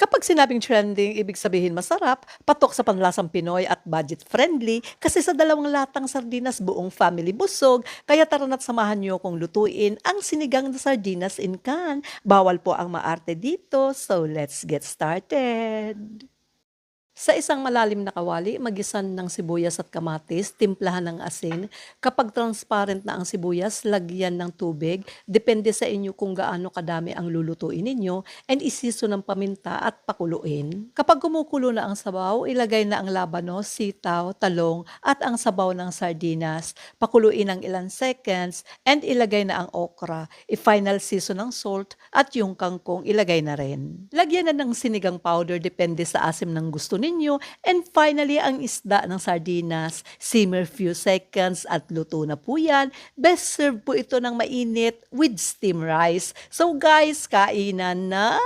Kapag sinabing trending, ibig sabihin masarap, patok sa panlasang Pinoy at budget-friendly kasi sa dalawang latang sardinas buong family busog. Kaya tara na't samahan niyo kong lutuin ang sinigang na sardinas in can. Bawal po ang maarte dito, so let's get started. Sa isang malalim na kawali, magisan ng sibuyas at kamatis, timplahan ng asin. Kapag transparent na ang sibuyas, lagyan ng tubig. Depende sa inyo kung gaano kadami ang lulutuin ninyo and isiso ng paminta at pakuluin. Kapag kumukulo na ang sabaw, ilagay na ang labanos, sitaw, talong at ang sabaw ng sardinas. Pakuluin ng ilan seconds and ilagay na ang okra. I-final season ng salt at yung kangkong ilagay na rin. Lagyan na ng sinigang powder depende sa asim ng gusto ninyo. And finally, ang isda ng sardinas. Simmer few seconds at luto na po yan. Best serve po ito ng mainit with steam rice. So guys, kainan na!